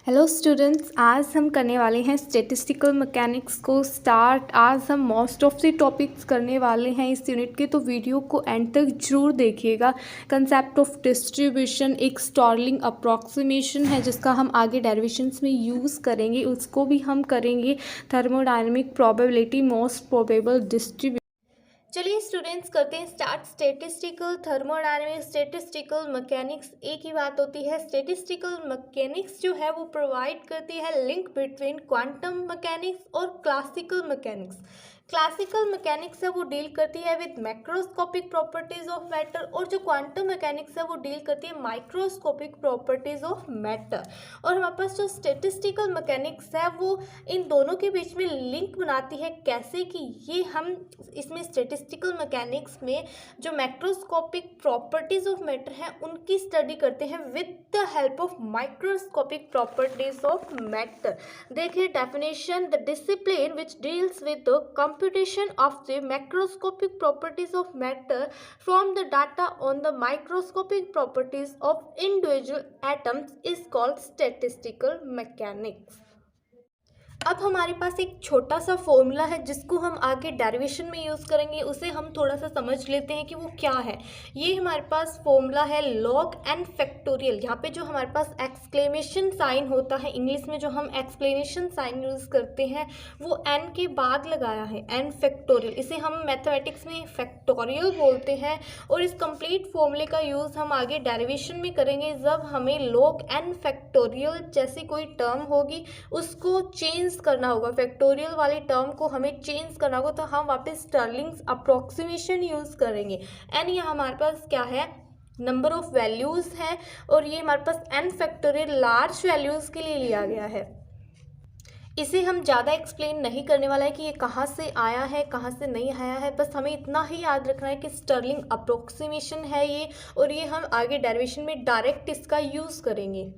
Hello students, आज हम करने वाले हैं स्टैटिस्टिकल मैकेनिक्स को स्टार्ट। आज हम मोस्ट ऑफ द टॉपिक्स करने वाले हैं इस यूनिट के, तो वीडियो को एंड तक जरूर देखिएगा। कंसेप्ट ऑफ डिस्ट्रीब्यूशन एक स्टार्लिंग अप्रॉक्सीमेशन है जिसका हम आगे डेरिवेशंस में यूज़ करेंगे, उसको भी हम करेंगे। Thermodynamic probability, most probable distribution. चलिए स्टूडेंट्स करते हैं start. Statistical, thermodynamic, statistical mechanics एक ही बात होती है। स्टैटिस्टिकल मैकेनिक्स जो है वो प्रोवाइड करती है लिंक बिटवीन क्वांटम मैकेनिक्स और क्लासिकल मैकेनिक्स। क्लासिकल मैकेनिक्स है वो डील करती है with macroscopic properties of matter, और जो क्वांटम मैकेनिक्स है वो डील करती है माइक्रोस्कोपिक प्रॉपर्टीज ऑफ मैटर। और हमारे पास जो स्टैटिस्टिकल मैकेनिक्स है वो इन दोनों के बीच में लिंक बनाती है। कैसे कि ये हम इसमें स्टैटिस्टिकल मैकेनिक्स में जो मैक्रोस्कोपिक प्रॉपर्टीज ऑफ मैटर हैं उनकी स्टडी करते हैं with the help of microscopic properties of matter. देखिए definition, the discipline which deals with the computation of the macroscopic properties of matter from the data on the microscopic properties of individual atoms is called statistical mechanics। अब हमारे पास एक छोटा सा formula है जिसको हम आगे डेरिवेशन में यूज़ करेंगे, उसे हम थोड़ा सा समझ लेते हैं कि वो क्या है। ये हमारे पास फॉर्मूला है log n फैक्टोरियल। यहाँ पे जो हमारे पास एक्सक्लेमेशन साइन होता है, इंग्लिश में जो हम एक्सक्लेमेशन साइन यूज़ करते हैं वो n के बाद लगाया है, n फैक्टोरियल। इसे हम मैथमेटिक्स में फैक्टोरियल बोलते हैं। और इस कंप्लीट फॉर्मूले का यूज़ हम आगे डेरिवेशन में करेंगे जब हमें log n फैक्टोरियल जैसी कोई टर्म होगी उसको चेंज करना होगा, फैक्टोरियल वाली टर्म को हमें चेंज करना होगा, तो हम वापस स्टर्लिंग अप्रोक्सीमेशन यूज करेंगे। एन ये हमारे पास क्या है, नंबर ऑफ वैल्यूज है, और ये हमारे पास एन फैक्टोरियल लार्ज वैल्यूज के लिए लिया गया है। इसे हम ज़्यादा एक्सप्लेन नहीं करने वाला है कि ये कहाँ से आया है कहाँ से नहीं आया है, बस हमें इतना ही याद रखना है कि स्टर्लिंग अप्रोक्सीमेशन है ये, और ये हम आगे डेरिवेशन में डायरेक्ट इसका यूज़ करेंगे।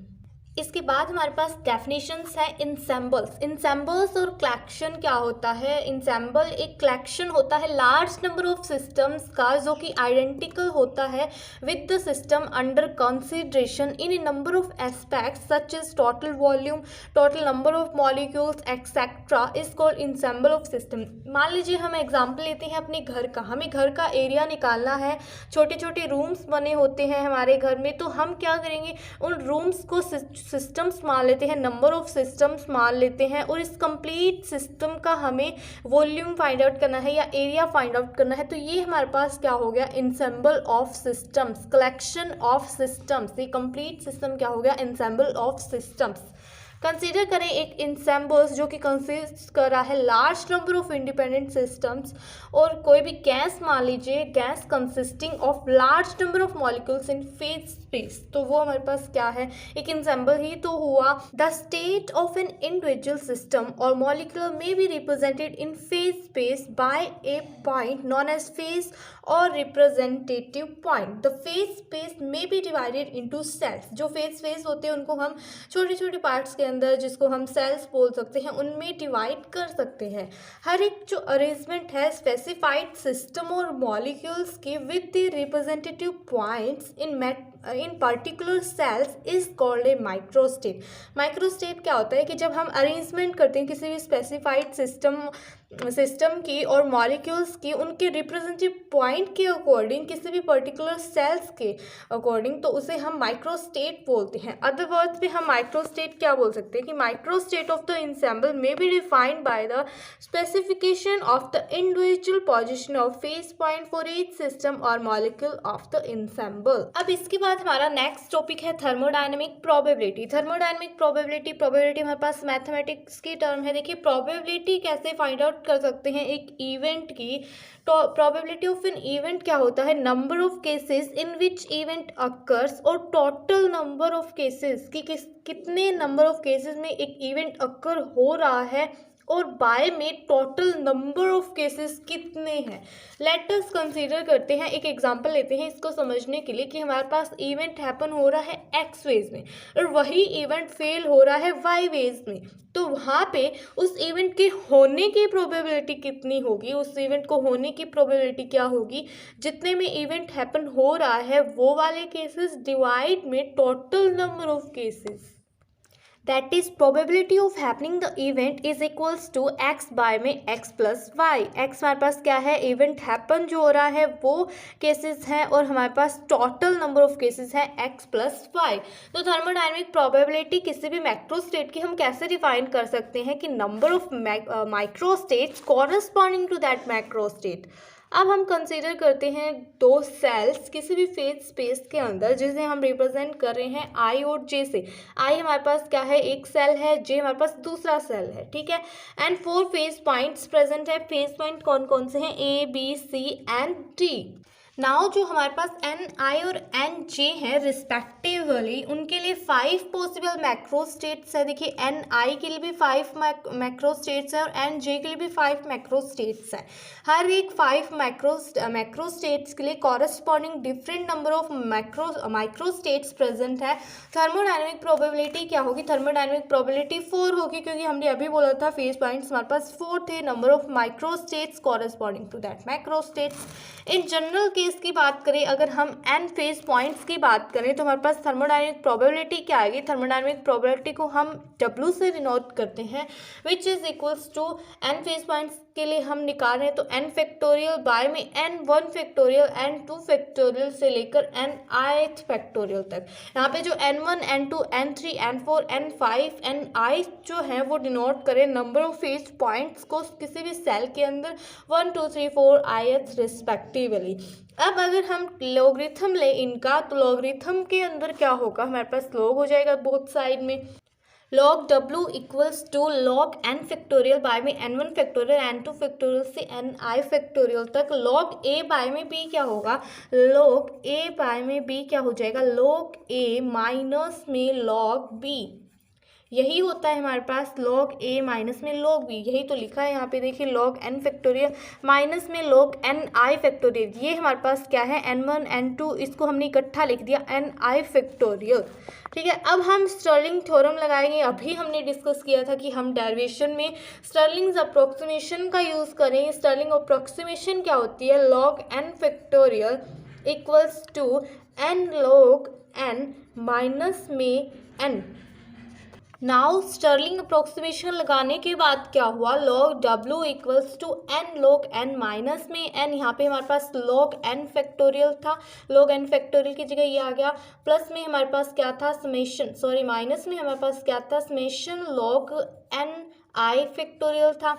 इसके बाद हमारे पास डेफिनेशंस है इंसेम्बल्स। इंसेम्बल्स और कलेक्शन क्या होता है। इंसेम्बल एक कलेक्शन होता है लार्ज नंबर ऑफ सिस्टम्स का जो कि आइडेंटिकल होता है with the system under consideration in a number of aspects such as total volume, total number of molecules etcetera is called ensemble of system. मान लीजिए हम एग्जाम्पल लेते हैं अपने घर का, हमें घर का एरिया निकालना है, छोटे छोटे रूम्स बने होते हैं हमारे घर में, तो हम क्या करेंगे, उन रूम्स को सिस्टम्स मान लेते हैं, नंबर ऑफ सिस्टम्स मान लेते हैं, और इस कंप्लीट सिस्टम का हमें वॉल्यूम फाइंड आउट करना है या एरिया फाइंड आउट करना है। तो ये हमारे पास क्या हो गया, ensemble of systems, collection of systems. ये कंप्लीट सिस्टम क्या हो गया, इंसेम्बल ऑफ सिस्टम्स। कंसीडर करें एक इंसेम्बल्स जो कि कंसिस्ट कर रहा है large number of independent systems, और कोई भी गैस मान लीजिए, gas consisting of large number of molecules in phase space, तो वो हमारे पास क्या है, एक इंसेम्बल ही तो हुआ। The state of an individual system or molecule may be represented in phase space by a point known as phase or representative point. The phase space may be divided into cells. जो phase space होते हैं उनको हम छोटे छोटे parts के अंदर, जिसको हम सेल्स बोल सकते हैं, उनमें डिवाइड कर सकते हैं। हर एक जो अरेंजमेंट है स्पेसिफाइड सिस्टम और मॉलिक्यूल्स के with the representative points in particular cells is called a microstate. Microstate क्या होता है कि जब हम अरेंजमेंट करते हैं किसी भी स्पेसिफाइड सिस्टम की और मॉलिक्यूल्स की, उनके रिप्रेजेंटेटिव पॉइंट के अकॉर्डिंग, किसी भी पर्टिकुलर सेल्स के अकॉर्डिंग, तो उसे हम माइक्रोस्टेट बोलते हैं। अदर वर्ड्स में हम माइक्रोस्टेट क्या बोल सकते हैं कि माइक्रोस्टेट ऑफ द इंसेम्बल में be defined by the specification of the individual position of phase point for each system or molecule of the ensemble. अब इसके बाद हमारा नेक्स्ट टॉपिक है थर्मोडायनेमिक प्रोबेबिलिटी। थर्मोडायनेमिक प्रोबेबिलिटी हमारे पास मैथमेटिक्स की term है। देखिए प्रोबेबिलिटी कैसे फाइंड आउट कर सकते हैं एक इवेंट की। तो प्रोबेबिलिटी ऑफ एन इवेंट क्या होता है, number of cases in which event occurs, और टोटल नंबर ऑफ केसेस कि कितने नंबर ऑफ केसेस में एक इवेंट अकर हो रहा है, और बाय में टोटल नंबर ऑफ केसेस कितने हैं। लेट अस कंसीडर करते हैं, एक एग्जांपल लेते हैं इसको समझने के लिए कि हमारे पास इवेंट हैपन हो रहा है एक्स वेज में और वही इवेंट फेल हो रहा है वाई वेज में। तो वहाँ पे उस इवेंट के होने की प्रोबेबिलिटी कितनी होगी, उस इवेंट को होने की प्रोबेबिलिटी क्या होगी, जितने में इवेंट हैपन हो रहा है वो वाले केसेस डिवाइड में total number of cases. That is probability of happening the event is equals to X by में एक्स प्लस वाई। एक्स हमारे पास क्या है, इवेंट हैपन जो हो रहा है वो केसेस हैं, और हमारे पास टोटल नंबर ऑफ केसेस हैं एक्स प्लस वाई। तो थर्मोडायनेमिक प्रोबेबिलिटी किसी भी मैक्रो स्टेट की हम कैसे डिफाइन कर सकते हैं कि number of micro states corresponding to that macro state. अब हम कंसीडर करते हैं दो सेल्स किसी भी फेज स्पेस के अंदर, जिसे हम रिप्रेजेंट कर रहे हैं आई और जे से। आई हमारे पास क्या है, एक सेल है, जे हमारे पास दूसरा सेल है, ठीक है। एंड 4 फेज पॉइंट्स प्रेजेंट है। फेज पॉइंट कौन कौन से हैं, A B C and D. Now जो हमारे पास एन आई और एन जे है रिस्पेक्टिवली, उनके लिए 5 पॉसिबल मैक्रो स्टेट्स है। देखिए एन आई के लिए भी 5 मैक्रो स्टेट्स है और एन जे के लिए भी 5 मैक्रो स्टेट्स है। हर एक 5 मैक्रो स्टेट्स के लिए corresponding different number of micro states present है। थर्मोडायनेमिक प्रोबेबिलिटी क्या होगी, थर्मोडायनेमिक प्रोबेबिलिटी 4 होगी, क्योंकि हमने अभी बोला था फेज पॉइंट्स हमारे पास 4 थे, number of micro states corresponding to that macro states. In general case की बात करें, अगर हम एन फेज पॉइंट्स की बात करें तो हमारे पास थर्मोडायनेमिक प्रोबेबिलिटी क्या आएगी, थर्मोडायनेमिक प्रोबेबिलिटी को हम W से डिनोट करते हैं, which is equals to N phase points के लिए हम निकाल रहे हैं तो n फैक्टोरियल बाय में n1 फैक्टोरियल n2 फैक्टोरियल से लेकर n फैक्टोरियल तक। यहाँ पे जो n1 n2 n3 n4 n5 ni जो है वो डिनोट करें नंबर ऑफ फेज पॉइंट्स को किसी भी सेल के अंदर 1 2 3 4 ith रिस्पेक्टिवली। अब अगर हम लॉगरिथम ले इनका, तो लॉगरिथम के अंदर क्या होगा, हमारे पास लॉग हो जाएगा बोथ साइड में। log w equals to log n factorial by में n1 फैक्टोरियल n2 फैक्टोरियल से ni फैक्टोरियल तक। log a बाय में b क्या होगा, log a बाय में b क्या हो जाएगा, log a माइनस में log b। यही होता है हमारे पास log a माइनस में log b, यही तो लिखा है यहाँ पे देखिए log n फैक्टोरियल माइनस में log ni फैक्टोरियल। ये हमारे पास क्या है n1 n2, इसको हमने इकट्ठा लिख दिया ni फैक्टोरियल, ठीक है। अब हम स्टर्लिंग थ्योरम लगाएंगे। अभी हमने डिस्कस किया था कि हम डेरिवेशन में स्टर्लिंग्स अप्रोक्सीमेशन का यूज़ करेंगे। स्टर्लिंग अप्रोक्सीमेशन क्या होती है, log n factorial equals to n log n minus में n। नाउ स्टर्लिंग अप्रोक्सीमेशन लगाने के बाद क्या हुआ, log w equals to n log n minus में n। यहाँ पे हमारे पास log n फैक्टोरियल था, log n फैक्टोरियल की जगह ये आ गया। प्लस में हमारे पास क्या था, समेशन, सॉरी माइनस में हमारे पास क्या था, summation log n i factorial था।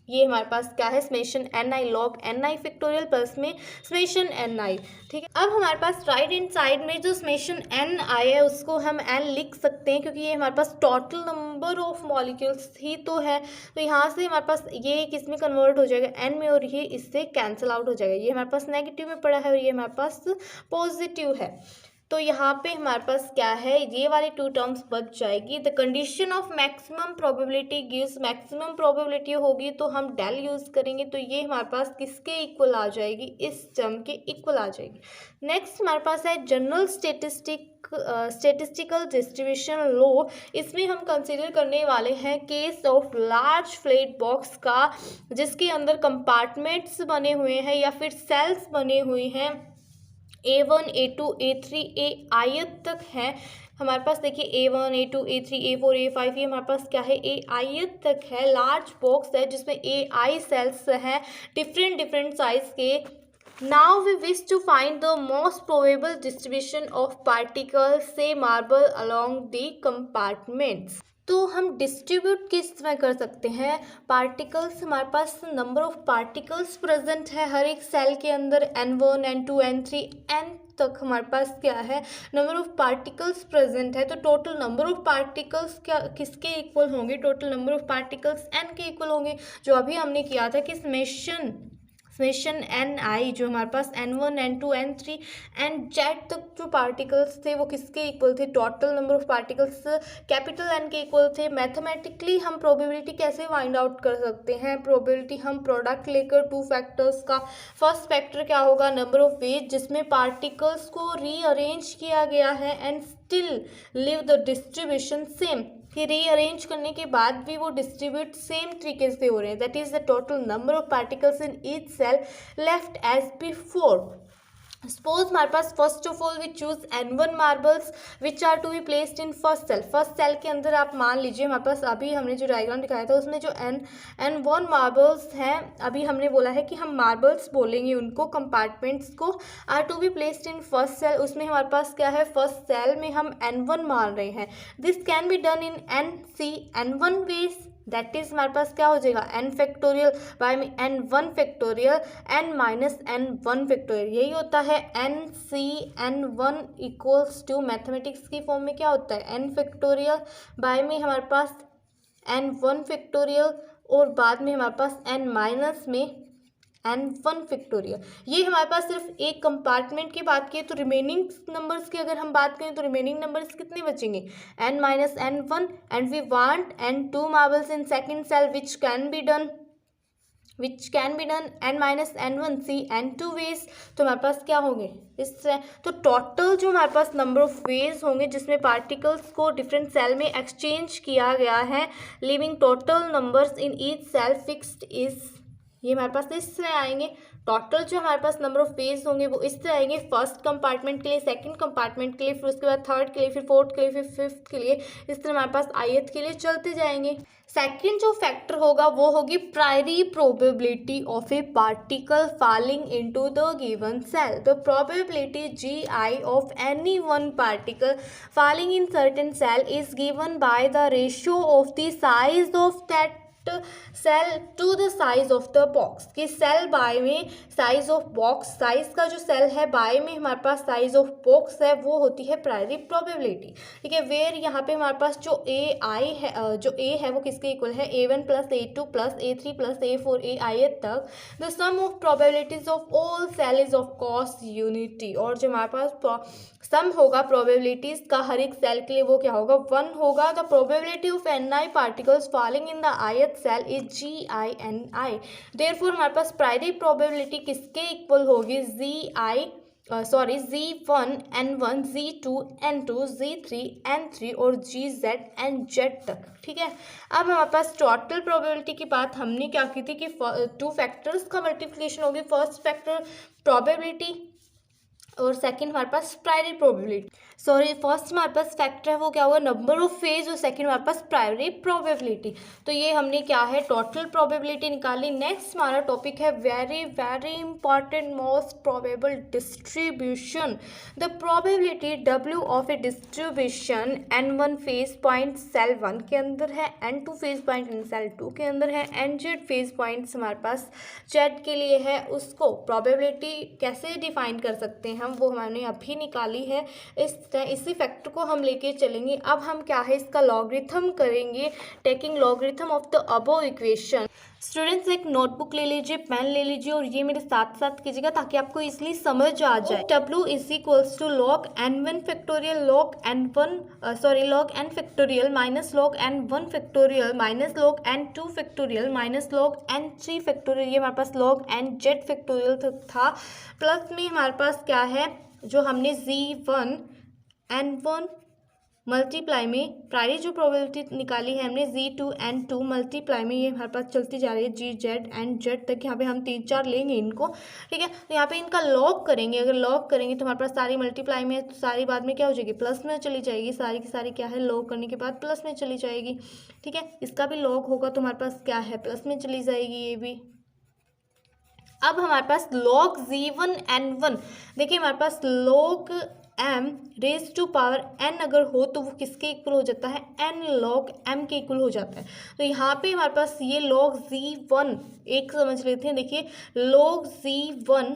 ये हमारे पास क्या है, summation ni log ni factorial plus में समेशन ni, ठीक है। अब हमारे पास राइट हैंड साइड में जो समेशन ni है उसको हम n लिख सकते हैं, क्योंकि ये हमारे पास टोटल नंबर ऑफ मॉलिक्यूल्स ही तो है। तो यहाँ से हमारे पास ये किस में कन्वर्ट हो जाएगा, n में, और ये इससे कैंसिल आउट हो जाएगा। ये हमारे पास नेगेटिव में पड़ा है और ये हमारे पास पॉजिटिव है। तो यहाँ पे हमारे पास क्या है, ये वाली 2 टर्म्स बच जाएगी। The condition of maximum probability gives, maximum probability होगी तो हम डेल यूज़ करेंगे, तो ये हमारे पास किसके इक्वल आ जाएगी, इस टर्म के इक्वल आ जाएगी। नेक्स्ट हमारे पास है जनरल स्टेटिस्टिकल डिस्ट्रीब्यूशन लॉ। इसमें हम कंसीडर करने वाले हैं case of large flat box का, जिसके अंदर कंपार्टमेंट्स बने हुए हैं या फिर सेल्स बने हुए हैं, A1 A2 A3 A आयत तक है हमारे पास। देखिए A1 A2 A3 A4 A5, ये हमारे पास क्या है, A आयत तक है, लार्ज बॉक्स है जिसमें AI सेल्स हैं डिफरेंट साइज के। Now we wish to find the most probable distribution of particles से मार्बल अलोंग द कंपार्टमेंट्स। तो हम डिस्ट्रीब्यूट किस तरह कर सकते हैं, पार्टिकल्स, हमारे पास नंबर ऑफ पार्टिकल्स प्रेजेंट है हर एक सेल के अंदर, n1 n2 n3 n तक हमारे पास क्या है, नंबर ऑफ पार्टिकल्स प्रेजेंट है। तो टोटल नंबर ऑफ पार्टिकल्स क्या किसके इक्वल होंगे, total number of particles n के इक्वल होंगे, जो अभी हमने किया था कि समेशन ni जो हमारे पास n1 n2 n3 and z तक जो पार्टिकल्स थे वो किसके इक्वल थे, total number of particles capital N के इक्वल थे। मैथमेटिकली हम प्रोबेबिलिटी कैसे फाइंड आउट कर सकते हैं, प्रोबेबिलिटी हम प्रोडक्ट लेकर 2 फैक्टर्स का, फर्स्ट फैक्टर क्या होगा, नंबर ऑफ वेज जिसमें पार्टिकल्स को रीअरेंज किया गया है and still live the distribution same, कि रीअरेंज करने के बाद भी वो डिस्ट्रीब्यूट सेम तरीके से हो रहे हैं, that is the total number of particles in each cell left as before. Suppose हमारे पास first of all we choose n1 marbles which are to be placed in first cell के अंदर आप मान लीजिए हमारे पास अभी हमने जो डायग्राम दिखाया था उसमें जो n1 मार्बल्स हैं, अभी हमने बोला है कि हम मार्बल्स बोलेंगे उनको, कंपार्टमेंट्स को, are to be placed in first cell. उसमें हमारे पास क्या है, फर्स्ट सेल में हम n1 मान रहे हैं। This can be done in n1 ways, that is हमारे पास क्या हो जाएगा n फैक्टोरियल बाय में n1 factorial n minus n1 factorial, यही होता है n(n)(1) इक्वल्स टू मैथमेटिक्स की फॉर्म में क्या होता है n फैक्टोरियल बाय में हमारे पास n1 फैक्टोरियल और बाद में हमारे पास n माइनस में n1 फैक्टोरियल। ये हमारे पास सिर्फ एक कंपार्टमेंट की बात की, तो रिमेनिंग नंबर्स की अगर हम बात करें तो रिमेनिंग नंबर्स कितने बचेंगे n minus n1 and we want n2 marbles in second cell which can be done n minus n1 C n2 ways. तो हमारे पास क्या होंगे इससे, तो टोटल जो हमारे पास नंबर ऑफ वेज होंगे जिसमें पार्टिकल्स को डिफरेंट सेल में एक्सचेंज किया गया है, leaving total numbers in each cell fixed is, ये हमारे पास इस तरह आएंगे। टोटल जो हमारे पास नंबर ऑफ पेज होंगे वो इस तरह आएंगे, फर्स्ट कंपार्टमेंट के लिए, सेकंड कंपार्टमेंट के लिए, फिर उसके बाद थर्ड के लिए, फिर फोर्थ के लिए, फिर फिफ्थ के लिए, इस तरह हमारे पास ith के लिए चलते जाएंगे। सेकंड जो फैक्टर होगा वो होगी priori probability of a particle falling into the given cell. The probability GI of any one particle falling in certain cell is given by the ratio of the size of that cell to the size of the box, कि cell by में size of box, size का जो cell है bye में हमारे पास size of box है वो होती है प्रायरी प्रोबेबिलिटी। ठीक है, वेयर यहाँ पे हमारे पास जो A है वो किसके इक्वल है A1 plus A2 plus A3 plus A4 AI तक। The sum of probabilities of all cell is of course unity, और जो हमारे पास सम होगा प्रोबेबिलिटीज का हर एक सेल के लिए वो क्या होगा 1 होगा। The probability of Ni particles falling in the ith cell is GI(Ni). Therefore हमारे पास प्रायरी प्रोबेबिलिटी किसके इक्वल होगी Z1 N1 Z2 N2 Z3 N3 और GZ NZ तक। ठीक है, अब हमारे पास टोटल प्रोबेबिलिटी की बात हमने क्या की थी कि 2 फैक्टर्स का मल्टीप्लिकेशन होगी, फर्स्ट फैक्टर प्रोबेबिलिटी और सेकंड हमारे पास प्रायरी प्रोबेबिलिटी, फर्स्ट हमारे पास फैक्टर है वो क्या होगा नंबर ऑफ फेज, और सेकंड हमारे पास प्रायरी प्रोबेबिलिटी। तो ये हमने क्या है टोटल प्रोबेबिलिटी निकाली। नेक्स्ट हमारा टॉपिक है very very important most probable distribution. The probability W of a distribution N1 phase point cell 1 के अंदर है, N2 phase point in cell 2 के अंदर है, NZ फेज पॉइंट्स हमारे पास Z के लिए है। उसको प्रोबेबिलिटी कैसे डिफाइन कर सकते हैं वो हमने अभी निकाली है। इसी फैक्टर को हम लेके चलेंगे। अब हम क्या है इसका लॉगरिथम करेंगे, taking logarithm of the above equation. Students एक नोटबुक ले लीजिए, पेन ले लीजिए और ये मेरे साथ साथ कीजिएगा ताकि आपको इजीली समझ आ जाए। W is equals to log n1 factorial log n factorial minus log n1 factorial minus log n2 factorial minus log n3 factorial, ये हमारे पास log nz फैक्टोरियल था। प्लस में हमारे पास क्या है जो हमने Z1 N1 मल्टीप्लाई में प्रायरी जो प्रोबेबिलिटी निकाली है हमने Z2 N2 मल्टीप्लाई में, ये हमारे पास चलती जा रही है GZ NZ तक। यहाँ पे हम 3-4 लेंगे इनको। ठीक है, तो यहाँ पे इनका लॉग करेंगे, अगर लॉग करेंगे तो हमारे पास सारी मल्टीप्लाई में तो सारी बाद में क्या हो जाएगी प्लस में चली जाएगी, सारी की सारी क्या है लॉग करने के बाद प्लस में चली जाएगी। ठीक है, इसका भी लॉग होगा तो हमारे पास क्या है प्लस में चली जाएगी ये भी। अब हमारे पास log Z1 N1, देखिए हमारे पास log m raise to power n अगर हो तो वो किसके इक्वल हो जाता है n log m के इक्वल हो जाता है। तो यहाँ पे हमारे पास ये log Z1 एक समझ लेते हैं, देखिए log Z1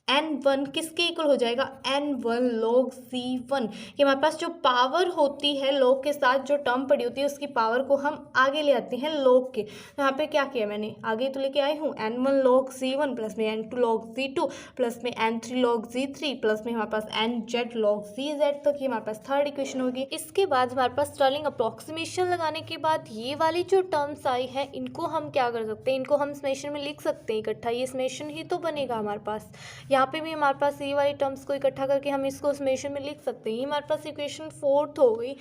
N1 किसके इक्वल हो जाएगा N1 log Z1। ये हमारे पास जो पावर होती है log के साथ जो टर्म पड़ी होती है उसकी पावर को हम आगे ले आते हैं log के। तो यहाँ पे क्या किया मैंने आगे तो लेके आई हूँ N1 log Z1 प्लस में N2 log Z2 प्लस में N3 log Z3 प्लस में हमारे पास NZ log ZZ तक। ये हमारे पास थर्ड इक्वेशन होगी। इसके बाद हमारे पास स्टर्लिंग अप्रोक्सीमेशन लगाने के बाद ये वाली जो टर्म्स आई है इनको हम क्या कर सकते हैं, इनको हम समेशन में लिख सकते हैं इकट्ठा, ये समेशन ही तो बनेगा हमारे पास। यहाँ पे भी हमारे पास ये वाली टर्म्स को इकट्ठा करके हम इसको समेशन में लिख सकते हैं। ये हमारे पास इक्वेशन 4 हो गई।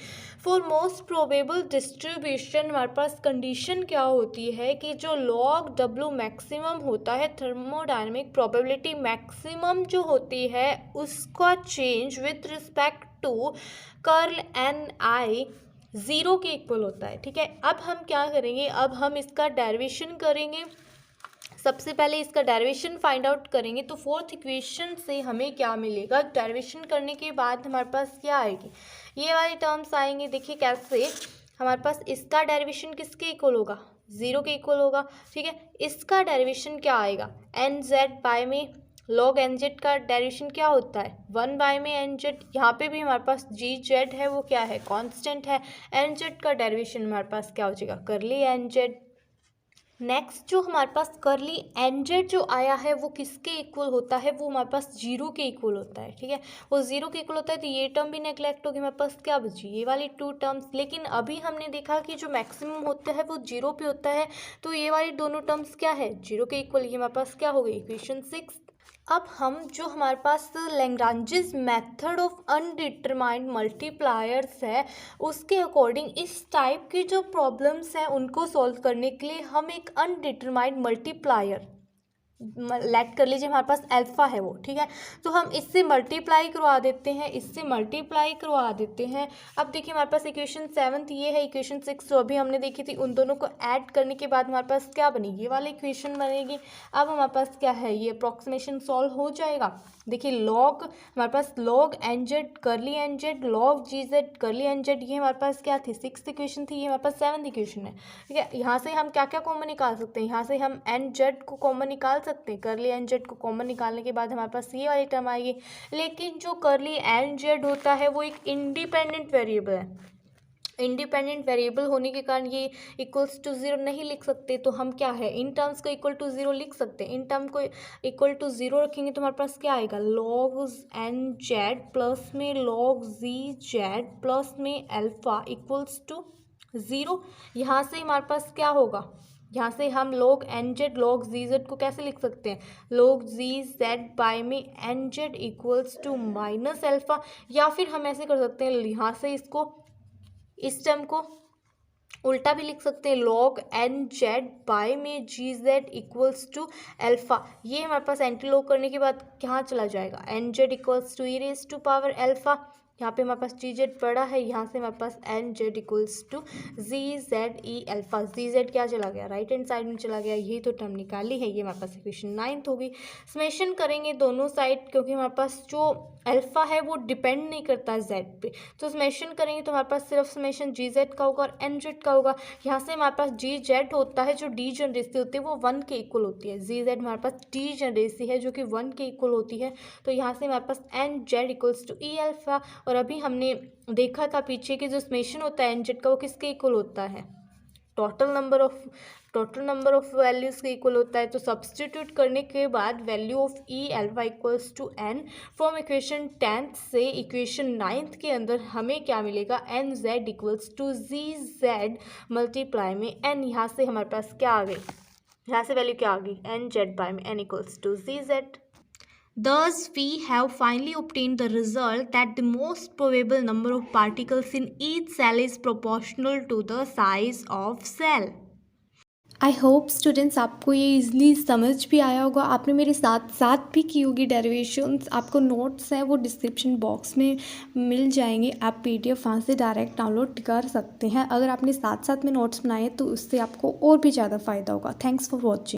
फॉर मोस्ट प्रोबेबल डिस्ट्रीब्यूशन हमारे पास कंडीशन क्या होती है कि जो लॉग डब्ल्यू मैक्सिमम होता है, थर्मोडायनेमिक प्रोबेबिलिटी मैक्सिमम जो होती है उसका change with respect to curl N I 0 के इक्वल होता है। ठीक है, अब हम क्या करेंगे, अब हम इसका डेरिवेशन करेंगे। सबसे पहले इसका डेरिवेशन फाइंड आउट करेंगे। तो फोर्थ इक्वेशन से हमें क्या मिलेगा, डेरिवेशन करने के बाद हमारे पास क्या आएगी, ये वाली टर्म्स आएंगे। देखिए कैसे, हमारे पास इसका डेरिवेशन किसके इक्वल होगा, 0 के इक्वल होगा। ठीक है, इसका डेरिवेशन क्या आएगा, एन जेड बाय में लॉग एन जेड का डेरिवेशन क्या होता है, 1 बाय में एन जेड। यहाँ पे भी हमारे पास जी जेड है वो क्या है, कांस्टेंट है। एन जेड का डेरिवेशन हमारे पास क्या हो जाएगा, करली एन जेड। नेक्स्ट जो हमारे पास करली एन जेड जो आया है वो किसके इक्वल होता है, वो हमारे पास 0 के इक्वल होता है। ठीक है, वो 0 के इक्वल होता है, तो ये टर्म भी नेग्लेक्ट होगी, हमारे पास क्या बची, ये वाली 2 टर्म्स। लेकिन अभी हमने देखा कि जो मैक्सिमम होता है वो 0 पे होता है, तो ये वाली दोनों टर्म्स क्या है, 0 के इक्वल। ये हमारे पास क्या हो गई, इक्वेशन 6। अब हम जो हमारे पास Lagrange's method of undetermined multipliers है उसके अकॉर्डिंग इस टाइप की जो प्रॉब्लम्स हैं उनको सॉल्व करने के लिए हम एक अनडिटरमाइंड मल्टीप्लायर लेट कर लीजिए, हमारे पास अल्फ़ा है वो। ठीक है, तो हम इससे मल्टीप्लाई करवा देते हैं, इससे मल्टीप्लाई करवा देते हैं। अब देखिए हमारे पास इक्वेशन 7 ये है, इक्वेशन 6 जो अभी हमने देखी थी, उन दोनों को ऐड करने के बाद हमारे पास क्या बनी, ये वाली इक्वेशन बनेगी। अब हमारे पास क्या है, ये अप्रॉक्सीमेशन सॉल्व हो जाएगा। देखिए लॉग हमारे पास log N Z curly N Z log G Z curly N Z, ये हमारे पास क्या थी, 6th इक्वेशन थी, ये हमारे पास 7th इक्वेशन है। ठीक है, यहाँ से हम क्या क्या कॉमन निकाल सकते हैं, यहाँ से हम एन जेड को कॉमन निकाल सकते हैं। करली एन जेड को कॉमन निकालने के बाद हमारे पास ये वाली टर्म आएगी। लेकिन जो करली एन जेड होता है वो एक इंडिपेंडेंट वेरिएबल है, इंडिपेंडेंट वेरिएबल होने के कारण ये इक्वल्स टू 0 नहीं लिख सकते। तो हम क्या है, इन टर्म्स को इक्वल टू 0 लिख सकते हैं। इन टर्म को इक्वल टू 0 रखेंगे तो हमारे पास क्या आएगा, लॉग एन जेड प्लस में लॉग जी जेड प्लस में अल्फ़ा इक्वल्स टू 0। यहाँ से हमारे पास क्या होगा, यहाँ से हम log N Z log G Z को कैसे लिख सकते हैं, लॉग जी जेड बाय में N Z equals to minus alpha. या फिर हम ऐसे कर सकते हैं, यहाँ से इसको इस टर्म को उल्टा भी लिख सकते हैं, लॉग एन जेड बाय में जी जेड इक्वल्स टू अल्फ़ा। ये हमारे पास एंटी लॉग करने के बाद कहाँ चला जाएगा, N Z equals to E raise to power alpha. यहाँ पे हमारे पास जी जेड पड़ा है, यहाँ से हमारे पास N Z equals to G Z E alpha. G Z क्या चला गया, राइट हैंड साइड में चला गया, यही तो टर्म निकाली है। ये हमारे पास इक्वेशन 9th होगी। समेशन करेंगे दोनों साइड, क्योंकि हमारे पास जो अल्फ़ा है वो डिपेंड नहीं करता जेड पे, तो समेशन करेंगे तो हमारे पास सिर्फ समेशन जी जेड का होगा और एन जेड का होगा। यहाँ से हमारे पास जी जेड होता है जो डी जनरेसी होती है वो 1 के इक्वल होती है, जी जेड हमारे पास डी जनरेसी है जो कि 1 के इक्वल होती है। तो यहाँ से हमारे पास N Z equals to E alpha. और अभी हमने देखा था पीछे कि जो समेशन होता है एन जेड का वो किसके इक्वल होता है, टोटल नंबर ऑफ वैल्यूज़ के इक्वल होता है। तो सब्सटीट्यूट करने के बाद value of E alpha equals to N from equation 10th से इक्वेशन 9th के अंदर हमें क्या मिलेगा, N Z equals to G Z multiply में एन। यहाँ से हमारे पास क्या आ गई, यहाँ से वैल्यू क्या आ गई, एन जेड बाय में N equals to G Z. Thus, we have finally obtained the result that the most probable number of particles in each cell is proportional to the size of cell. I hope students आपको ये easily समझ भी आया होगा। आपने मेरे साथ साथ भी की होगी डेरिवेशंस। आपको नोट्स हैं वो डिस्क्रिप्शन बॉक्स में मिल जाएंगे, आप PDF वहाँ से डायरेक्ट डाउनलोड कर सकते हैं। अगर आपने साथ साथ में नोट्स बनाए तो उससे आपको और भी ज़्यादा फ़ायदा होगा। Thanks for watching.